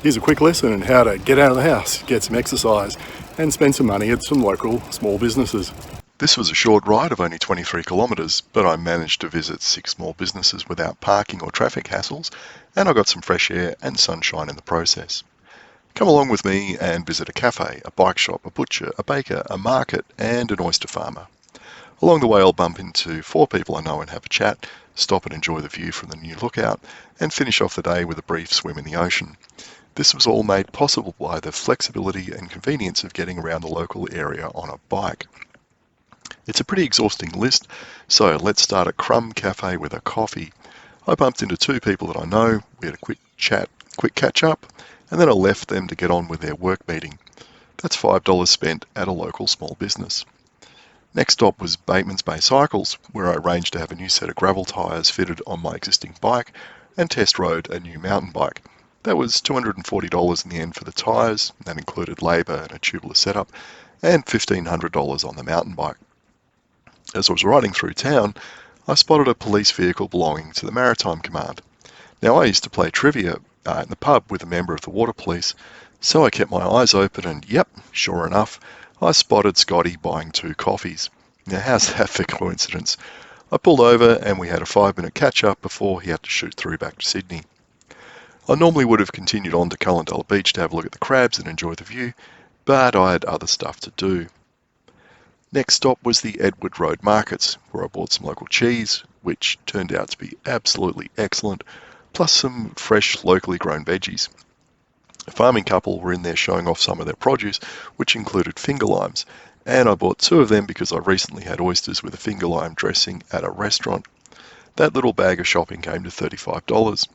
Here's a quick lesson on how to get out of the house, get some exercise, and spend some money at some local small businesses. This was a short ride of only 23 kilometres, but I managed to visit 6 small businesses without parking or traffic hassles, and I got some fresh air and sunshine in the process. Come along with me and visit a cafe, a bike shop, a butcher, a baker, a market, and an oyster farmer. Along the way I'll bump into 4 people I know and have a chat, stop and enjoy the view from the new lookout, and finish off the day with a brief swim in the ocean. This was all made possible by the flexibility and convenience of getting around the local area on a bike. It's a pretty exhausting list, so let's start at Crumb Cafe with a coffee. I bumped into 2 people that I know, we had a quick chat, quick catch up, and then I left them to get on with their work meeting. That's $5 spent at a local small business. Next stop was Bateman's Bay Cycles, where I arranged to have a new set of gravel tyres fitted on my existing bike and test rode a new mountain bike. That was $240 in the end for the tyres, that included labour and a tubeless setup, and $1,500 on the mountain bike. As I was riding through town, I spotted a police vehicle belonging to the Maritime Command. Now I used to play trivia in the pub with a member of the Water Police, so I kept my eyes open and yep, sure enough, I spotted Scotty buying 2 coffees. Now how's that for coincidence? I pulled over and we had a 5-minute catch-up before he had to shoot through back to Sydney. I normally would have continued on to Callendale Beach to have a look at the crabs and enjoy the view, but I had other stuff to do. Next stop was the Edward Road Markets, where I bought some local cheese, which turned out to be absolutely excellent, plus some fresh locally grown veggies. A farming couple were in there showing off some of their produce, which included finger limes, and I bought 2 of them because I recently had oysters with a finger lime dressing at a restaurant. That little bag of shopping came to $35.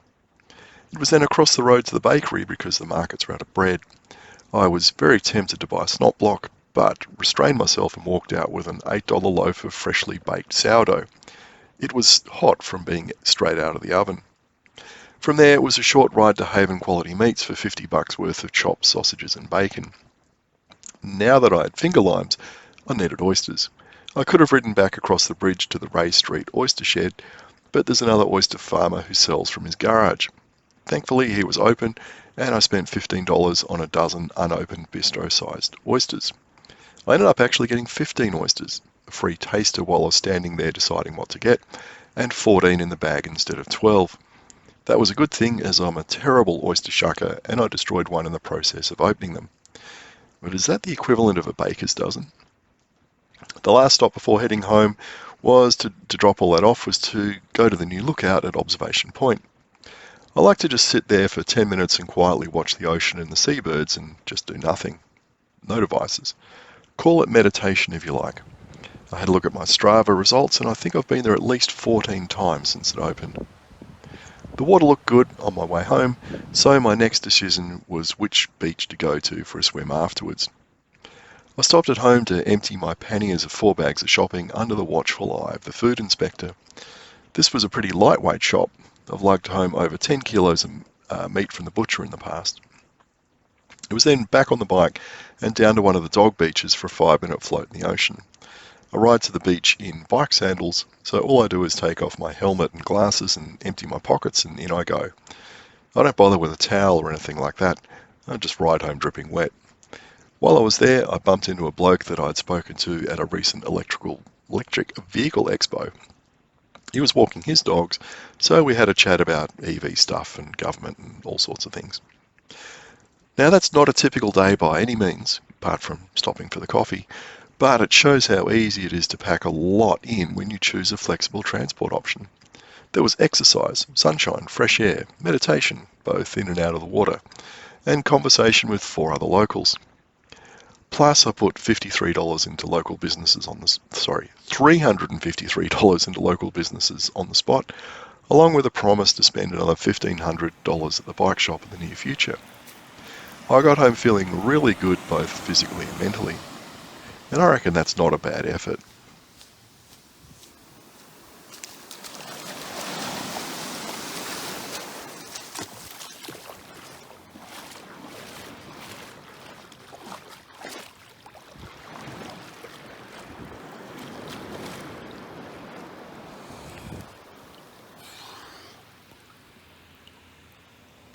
It was then across the road to the bakery because the markets were out of bread. I was very tempted to buy a snot block, but restrained myself and walked out with an $8 loaf of freshly baked sourdough. It was hot from being straight out of the oven. From there it was a short ride to Haven Quality Meats for $50 worth of chopped sausages and bacon. Now that I had finger limes, I needed oysters. I could have ridden back across the bridge to the Ray Street oyster shed, but there's another oyster farmer who sells from his garage. Thankfully he was open, and I spent $15 on a dozen unopened bistro-sized oysters. I ended up actually getting 15 oysters, a free taster while I was standing there deciding what to get, and 14 in the bag instead of 12. That was a good thing as I'm a terrible oyster shucker and I destroyed one in the process of opening them. But is that the equivalent of a baker's dozen? The last stop before heading home was to drop all that off was to go to the new lookout at Observation Point. I like to just sit there for 10 minutes and quietly watch the ocean and the seabirds and just do nothing. No devices. Call it meditation if you like. I had a look at my Strava results and I think I've been there at least 14 times since it opened. The water looked good on my way home, so my next decision was which beach to go to for a swim afterwards. I stopped at home to empty my panniers of 4 bags of shopping under the watchful eye of the food inspector. This was a pretty lightweight shop. I've lugged home over 10 kilos of meat from the butcher in the past. It was then back on the bike and down to one of the dog beaches for a 5-minute float in the ocean. I ride to the beach in bike sandals, so all I do is take off my helmet and glasses and empty my pockets and in I go. I don't bother with a towel or anything like that. I just ride home dripping wet. While I was there, I bumped into a bloke that I'd spoken to at a recent electric vehicle expo. He was walking his dogs, so we had a chat about EV stuff and government and all sorts of things. Now that's not a typical day by any means, apart from stopping for the coffee, but it shows how easy it is to pack a lot in when you choose a flexible transport option. There was exercise, sunshine, fresh air, meditation, both in and out of the water, and conversation with 4 other locals. Plus I put $353 into local businesses on the spot, along with a promise to spend another $1,500 at the bike shop in the near future. I got home feeling really good both physically and mentally, and I reckon that's not a bad effort.